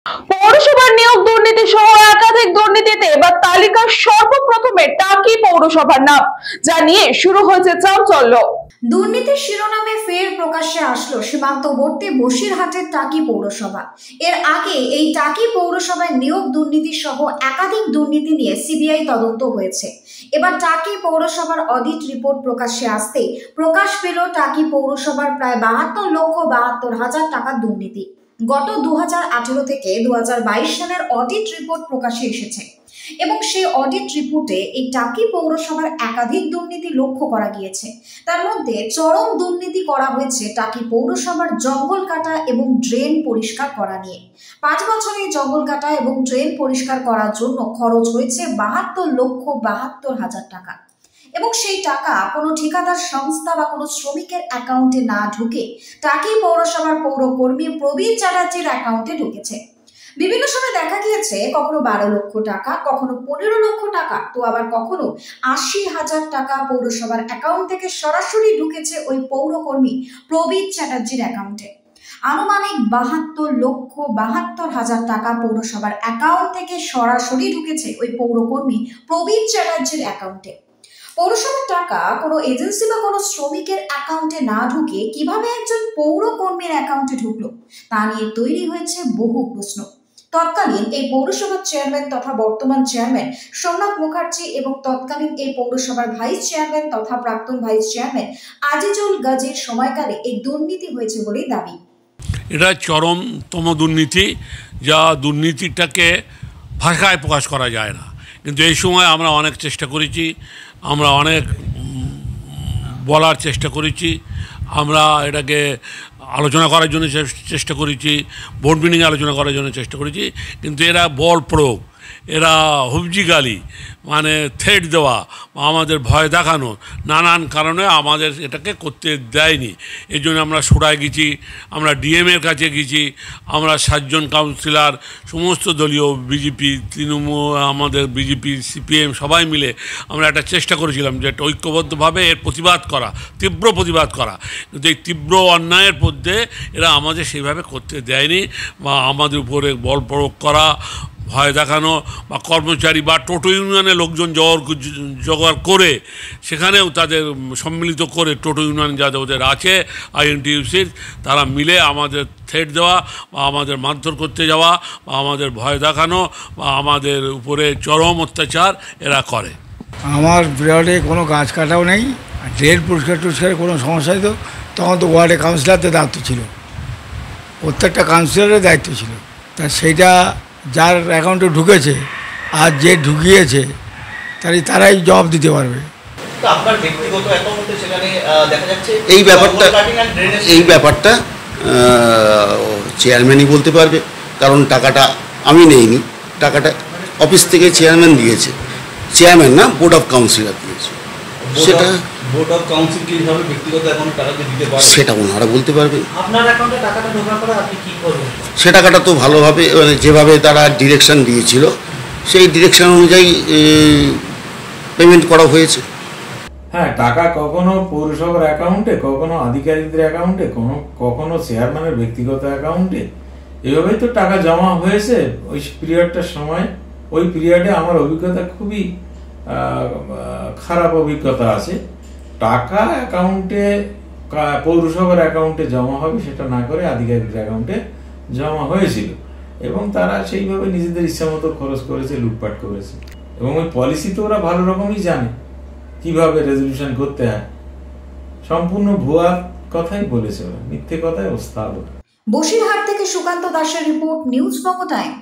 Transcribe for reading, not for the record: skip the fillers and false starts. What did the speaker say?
পৌরসভার নিয়োগ দুর্নীতি সহ একাধিক দুর্নীতিতে এবার তালিকার সর্বপ্রথমে টাকি পৌরসভার নাম, যা নিয়ে শুরু হয়েছে চাঞ্চল্য। দুর্নীতির শিরোনামে ফের প্রকাশ্যে আসলো সীমান্তবর্তী বসিরহাটের টাকি পৌরসভা। এর আগে এই টাকি পৌরসভায় নিয়োগ দুর্নীতি সহ একাধিক দুর্নীতি নিয়ে সিবিআই তদন্ত হয়েছে। এবার টাকি পৌরসভার অডিট রিপোর্ট প্রকাশ্যে আসতে প্রকাশ পেল টাকি পৌরসভার প্রায় 72,72,000 টাকার দুর্নীতি। গত 2018 থেকে 2022 সালের অডিট রিপোর্ট প্রকাশে এসেছে এবং সেই অডিট রিপোর্টে এই টাকি পৌরসভার একাধিক দুর্নীতি লক্ষ্য করা গিয়েছে। তার মধ্যে চরম দুর্নীতি করা হয়েছে টাকি পৌরসভার জঙ্গল কাটা এবং ড্রেন পরিষ্কার করা নিয়ে। 5 বছরে জঙ্গল কাটা এবং ড্রেন পরিষ্কার করার জন্য খরচ হয়েছে 72,72,000 টাকা এবং সেই টাকা কোনো ঠিকাদার সংস্থা বা কোনো শ্রমিকের অ্যাকাউন্টে না ঢুকে টাকি পৌরসভার পৌরকর্মী প্রবীর চ্যাটার্জির অ্যাকাউন্টে ঢুকেছে। বিভিন্ন সময় দেখা গিয়েছে কখনো 12 লক্ষ টাকা, কখনো 15 লক্ষ টাকা, তো আবার কখনো 80,000 টাকা পৌরসভার অ্যাকাউন্ট থেকে সরাসরি ঢুকেছে ওই পৌরকর্মী প্রবীর চ্যাটার্জির অ্যাকাউন্টে। আনুমানিক 72,72,000 টাকা পৌরসভার অ্যাকাউন্ট থেকে সরাসরি ঢুকেছে ওই পৌরকর্মী প্রবীর চ্যাটার্জির অ্যাকাউন্টে। পৌরসভার টাকা কোনো এজেন্সি বা কোনো শ্রমিকের অ্যাকাউন্টে না ঢুকে কিভাবে একজন পৌরকর্মীর অ্যাকাউন্টে ঢুকলো তা নিয়ে তৈরি হয়েছে বহু প্রশ্ন। তৎকালীন এই পৌরসভার চেয়ারম্যান তথা বর্তমান চেয়ারম্যান সোমনাথ মুখার্জি এবং তৎকালীন এই পৌরসভার ভাইস চেয়ারম্যান তথা প্রাক্তন ভাইস চেয়ারম্যান আজিজুল গাজীর সময়কালে এই দুর্নীতি হয়েছে বলেই দাবি। এটা চরমতম দুর্নীতি, যা দুর্নীতিটাকে ভাষায় প্রকাশ করা যায় না। কিন্তু এই সময় আমরা অনেক চেষ্টা করেছি, আমরা অনেক বলার চেষ্টা করেছি, আমরা এটাকে আলোচনা করার জন্য চেষ্টা করেছি, বোর্ড মিটিংয়ে আলোচনা করার জন্য চেষ্টা করেছি, কিন্তু এরা বল প্রয়োগ, এরা হুবজিগালি মানে থ্রেট দেওয়া, আমাদের ভয় দেখানো, নানান কারণে আমাদের এটাকে করতে দেয়নি। এই জন্য আমরা সুরায় গেছি, আমরা ডিএমের কাছে গেছি, আমরা 7 জন কাউন্সিলর, সমস্ত দলীয় বিজেপি, তৃণমূল, আমাদের বিজেপি, সিপিএম সবাই মিলে আমরা একটা চেষ্টা করেছিলাম যে একটা ঐক্যবদ্ধভাবে এর প্রতিবাদ করা, তীব্র প্রতিবাদ করা। কিন্তু এই তীব্র অন্যায়ের মধ্যে এরা আমাদের সেইভাবে করতে দেয়নি, বা আমাদের উপরে বল প্রয়োগ করা, ভয় দেখানো, বা কর্মচারী বা টোটো ইউনিয়নের লোকজন জোগাড় করে সেখানেও তাদের সম্মিলিত করে টোটো ইউনিয়ন যাদের ওদের আছে আইএনটিইউসির, তারা মিলে আমাদের থ্রেট দেওয়া বা আমাদের মারধর করতে যাওয়া বা আমাদের ভয় দেখানো বা আমাদের উপরে চরম অত্যাচার এরা করে। আমার বিরাটে কোনো গাছ কাটাও নেই, ড্রেন পরিষ্কার টরিষ্কারের কোনো সমস্যা হতো তখন তো ওয়ার্ডে কাউন্সিলরদের দায়িত্ব ছিল, প্রত্যেকটা কাউন্সিলরের দায়িত্ব ছিল। তা সেইটা যার অ্যাকাউন্টে ঢুকেছে আর যে ঢুকিয়েছে তারাই জবাব দিতে পারবে। এই ব্যাপারটা চেয়ারম্যানই বলতে পারবে, কারণ টাকাটা আমি নেইনি, টাকাটা অফিস থেকে চেয়ারম্যান দিয়েছে, চেয়ারম্যান না বোর্ড অফ কাউন্সিলর দিয়েছে। সেটা বোর্ড অফ কাউন্সিল কিভাবে ব্যক্তিগত অ্যাকাউন্টে টাকা দিতে পারে সেটা ওনারা বলতে পারবে। আপনার অ্যাকাউন্টে টাকাটা ঢোকার পরে আপনি কি করবেন? সে টাকাটা তো ভালোভাবে মানে যেভাবে তারা ডিরেকশন দিয়েছিল সেই ডিরেকশন অনুযায়ী পেমেন্ট করা হয়েছে। হ্যাঁ, টাকা কখনো পৌরসভার অ্যাকাউন্টে, কখনো আধিকারিকদের অ্যাকাউন্টে, কখনো চেয়ারম্যানের ব্যক্তিগত অ্যাকাউন্টে, এভাবেই তো টাকা জমা হয়েছে ওই পিরিয়ডটার সময়। ওই পিরিয়ডে আমার অভিজ্ঞতা খুবই খারাপ অভিজ্ঞতা আছে। টাকা অ্যাকাউন্টে পৌরসভার অ্যাকাউন্টে জমা হবে সেটা না করে আধিকারিকের অ্যাকাউন্টে জমা হয়েছিল এবং তারা সেইভাবে নিজেদের ইচ্ছা মতো খরচ করেছে, লুটপাট করেছে। এবং ওই পলিসি তো ওরা ভালো রকমই জানে কিভাবে রেজলিউশন করতে হয়। সম্পূর্ণ ভুয়া কথাই বলেছে ওরা, মিথ্যে কথাই ওস্তাদ। বসিরহাট থেকে সুকান্ত দাসের রিপোর্ট, নিউজ বঙ্গ টাইম।